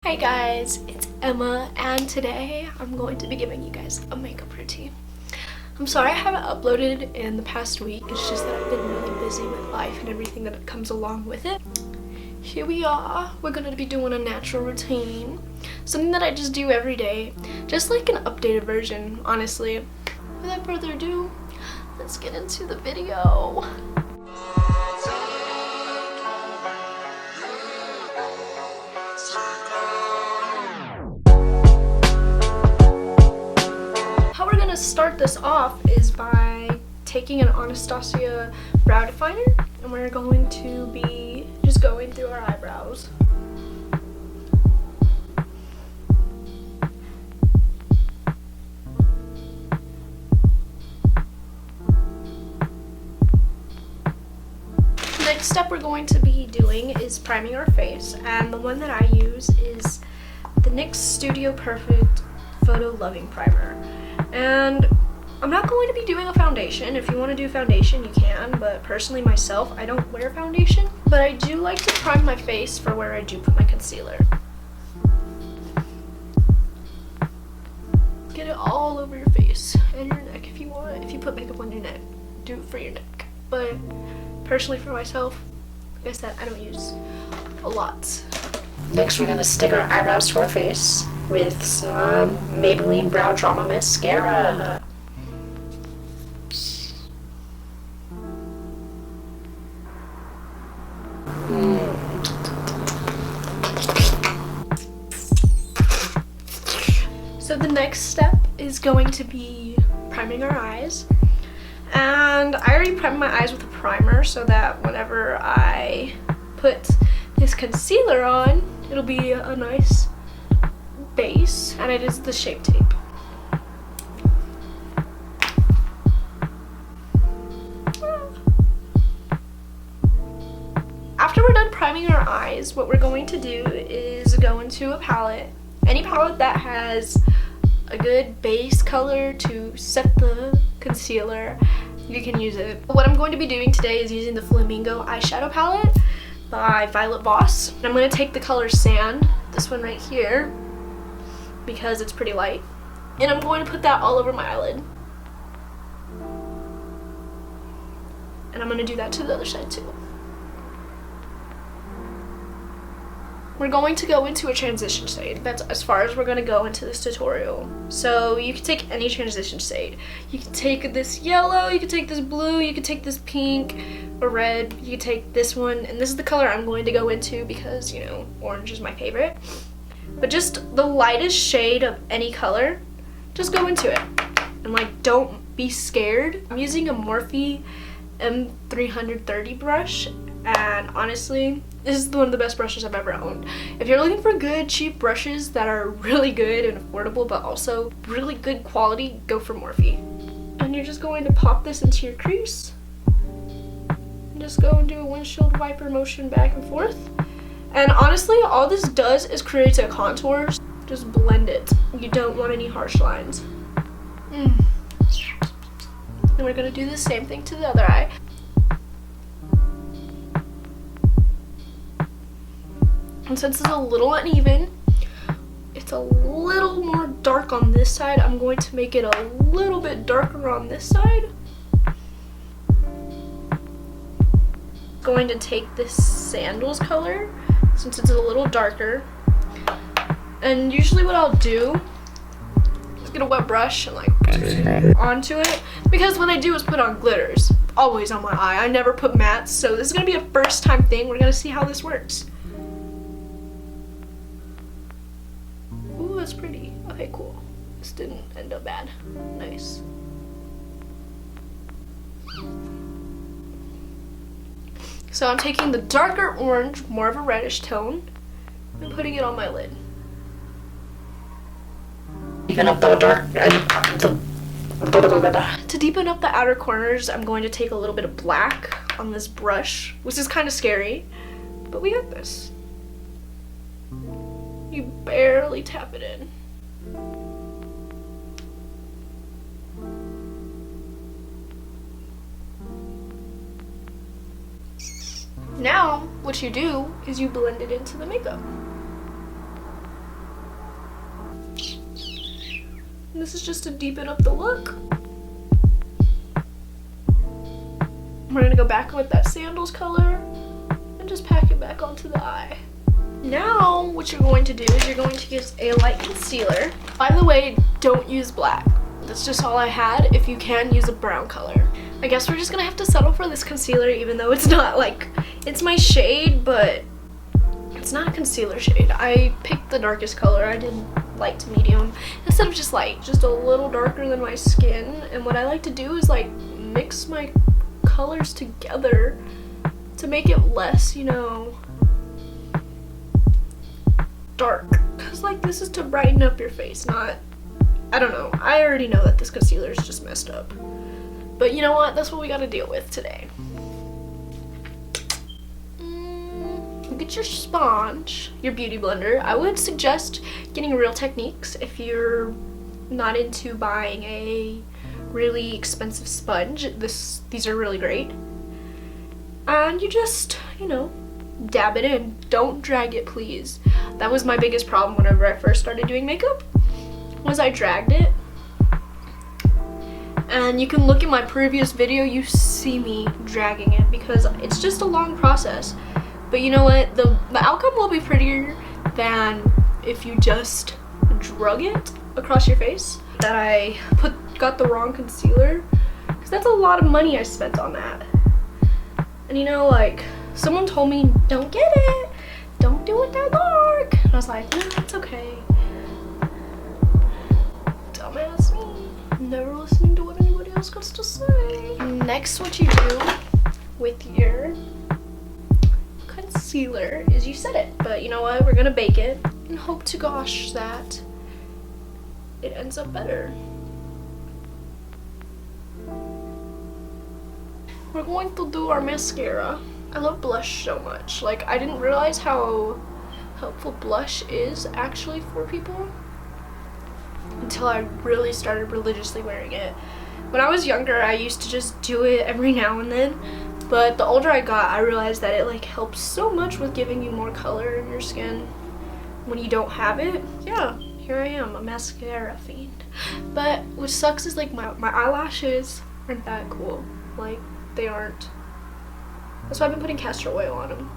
Hey guys, it's Emma, and today I'm going to be giving you guys a makeup routine. I'm sorry I haven't uploaded in the past week. It's just that I've been really busy with life and everything that comes along with it. Here we are. We're going to be doing a natural routine. Something that I just do every day. Just like an updated version, honestly. Without further ado, let's get into the video. Start this off is by taking an Anastasia brow definer, and we're going to be just going through our eyebrows. The next step we're going to be doing is priming our face, and the one that I use is the NYX Studio Perfect Photo Loving Primer. And I'm not going to be doing a foundation. If you want to do foundation, you can, but personally myself, I don't wear foundation. But I do like to prime my face for where I do put my concealer. Get it all over your face and your neck if you want. If you put makeup on your neck, do it for your neck. But personally for myself, like I said, I don't use a lot. Next, we're going to stick our eyebrows to our face with some Maybelline Brow Drama Mascara. So the next step is going to be priming our eyes. And I already primed my eyes with a primer so that whenever I put this concealer on, it'll be a nice base, and it is the Shape Tape. After we're done priming our eyes, what we're going to do is go into a palette. Any palette that has a good base color to set the concealer, you can use it. What I'm going to be doing today is using the Flamingo eyeshadow palette by Violet Voss. I'm going to take the color Sand, this one right here, because it's pretty light, and I'm going to put that all over my eyelid. And I'm going to do that to the other side too. We're going to go into a transition shade. That's as far as we're going to go into this tutorial. So you can take any transition shade. You can take this yellow, you can take this blue, you can take this pink or red, you can take this one, and this is the color I'm going to go into because, you know, orange is my favorite. But just the lightest shade of any color, just go into it. And like, don't be scared. I'm using a Morphe M330 brush, and honestly, this is one of the best brushes I've ever owned. If you're looking for good, cheap brushes that are really good and affordable, but also really good quality, go for Morphe. And you're just going to pop this into your crease. And just go and do a windshield wiper motion back and forth. And honestly, all this does is create a contour. Just blend it. You don't want any harsh lines. And we're gonna do the same thing to the other eye. And since it's a little uneven, it's a little more dark on this side, I'm going to make it a little bit darker on this side. Going to take this Sandals color, since it's a little darker, and usually what I'll do is get a wet brush and like onto it, because what I do is put on glitters always on my eye. I never put mattes, so this is gonna be a first time thing. We're gonna see how this works. Ooh, that's pretty. Okay, cool. This didn't end up bad. Nice. So I'm taking the darker orange, more of a reddish tone, and putting it on my lid. Deepen up the To deepen up the outer corners, I'm going to take a little bit of black on this brush, which is kind of scary, but we got this. You barely tap it in. Now, what you do is you blend it into the makeup. This is just to deepen up the look. We're gonna go back with that sandals color and just pack it back onto the eye. Now, what you're going to do is you're going to use a light concealer. By the way, don't use black. That's just all I had. If you can, use a brown color. I guess we're just gonna have to settle for this concealer, even though it's not like, it's my shade, but it's not a concealer shade. I picked the darkest color. I did light to medium instead of just light, just a little darker than my skin. And what I like to do is like mix my colors together to make it less, you know, dark. Cause like this is to brighten up your face, not, I don't know. I already know that this concealer is just messed up. But you know what? That's what we gotta deal with today. Get your sponge, your beauty blender. I would suggest getting Real Techniques if you're not into buying a really expensive sponge. These are really great. And you just, you know, dab it in. Don't drag it, please. That was my biggest problem whenever I first started doing makeup, was I dragged it. And you can look at my previous video, you see me dragging it because it's just a long process. But you know what, the outcome will be prettier than if you just drug it across your face. That I got the wrong concealer, because that's a lot of money I spent on that. And you know, like, someone told me, don't get it, don't do it that dark. And I was like, no, it's okay. Dumbass me, never listening to what anybody else has to say. Next, what you do with your concealer is you set it, but you know what, we're gonna bake it and hope to gosh that it ends up better. We're going to do our mascara. I love blush so much. Like, I didn't realize how helpful blush is actually for people until I really started religiously wearing it. When I was younger, I used to just do it every now and then. But the older I got, I realized that it like helps so much with giving you more color in your skin when you don't have it. Yeah, here I am, a mascara fiend. But what sucks is like my eyelashes aren't that cool. Like, they aren't. That's why I've been putting castor oil on them,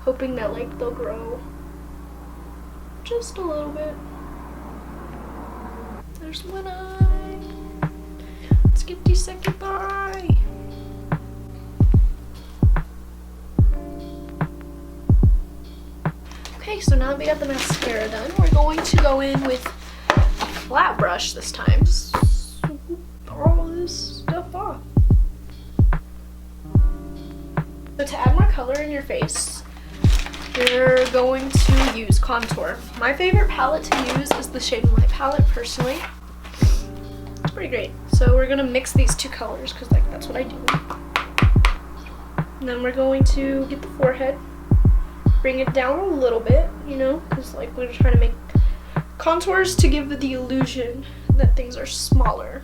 hoping that like they'll grow just a little bit. There's one eye. Let's get the second eye. Okay, so now that we got the mascara done, we're going to go in with a flat brush this time. Swoop all this stuff off. So to add more color in your face, you're going to use contour. My favorite palette to use is the Shade and Light palette, personally. It's pretty great. So we're gonna mix these two colors, because like that's what I do. And then we're going to get the forehead. Bring it down a little bit, you know, because like we're trying to make contours to give the illusion that things are smaller,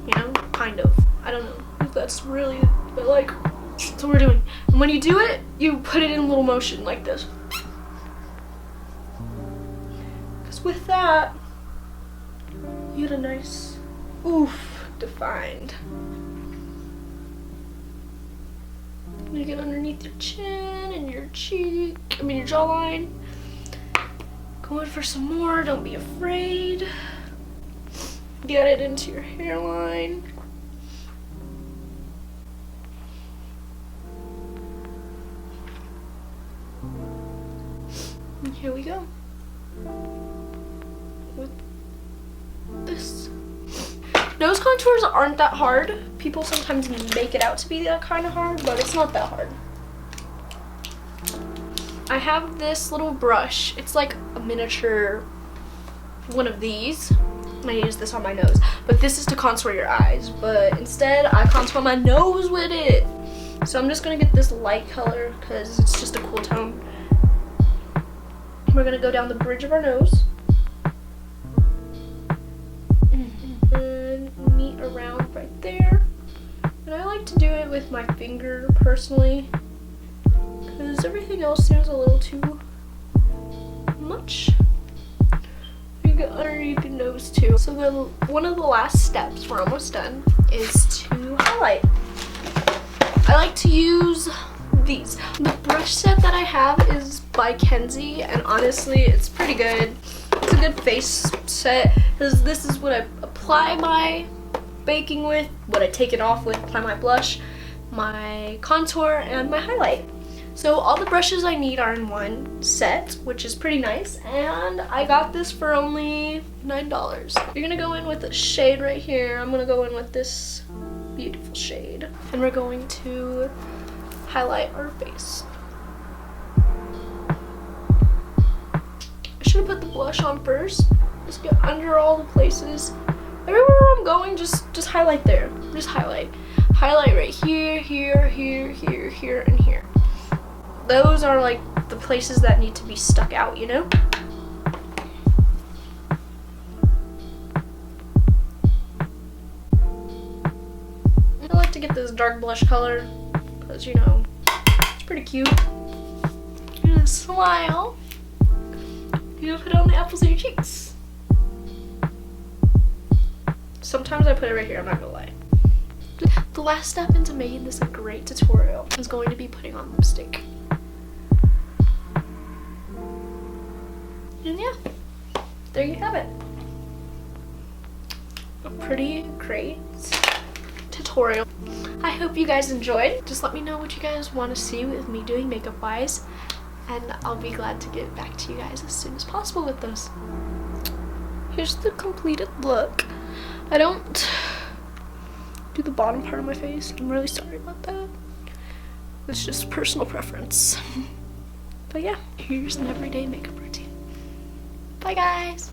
you know, kind of. I don't know if that's really, but like, that's what we're doing. And when you do it, you put it in a little motion like this. Because with that, you get a nice, oof, defined. You get underneath your chin and your cheek, your jawline. Go in for some more, don't be afraid. Get it into your hairline. And here we go. With this. Nose contours aren't that hard. People sometimes make it out to be that kind of hard, but it's not that hard. I have this little brush. It's like a miniature one of these. I'm gonna use this on my nose, but this is to contour your eyes. But instead, I contour my nose with it. So I'm just gonna get this light color because it's just a cool tone. We're gonna go down the bridge of our nose. Meet around right there. And I like to do it with my finger personally, because everything else seems a little too much. You get underneath your to, so one of the last steps, we're almost done, is to highlight. I like to use these. The brush set that I have is by Kenzie, and honestly, it's pretty good. It's a good face set, because this is what I apply my baking with, what I take it off with, apply my blush, my contour, and my highlight. So all the brushes I need are in one set, which is pretty nice, and I got this for only $9. You're gonna go in with a shade right here. I'm gonna go in with this beautiful shade, and we're going to highlight our face. I should have put the blush on first. Just get under all the places. Everywhere I'm going, just highlight there. Just highlight. Highlight right here, here, here, here, here, and here. Those are like the places that need to be stuck out, you know? I like to get this dark blush color because, you know, it's pretty cute. You're gonna smile. You're gonna put it on the apples of your cheeks. Sometimes I put it right here, I'm not gonna lie. The last step into making this a great tutorial is going to be putting on lipstick. And yeah, there you have it. A pretty great tutorial. I hope you guys enjoyed. Just let me know what you guys want to see with me doing makeup wise, and I'll be glad to get back to you guys as soon as possible with those. Here's the completed look. I don't do the bottom part of my face. I'm really sorry about that. It's just personal preference. But yeah, here's an everyday makeup routine. Bye guys!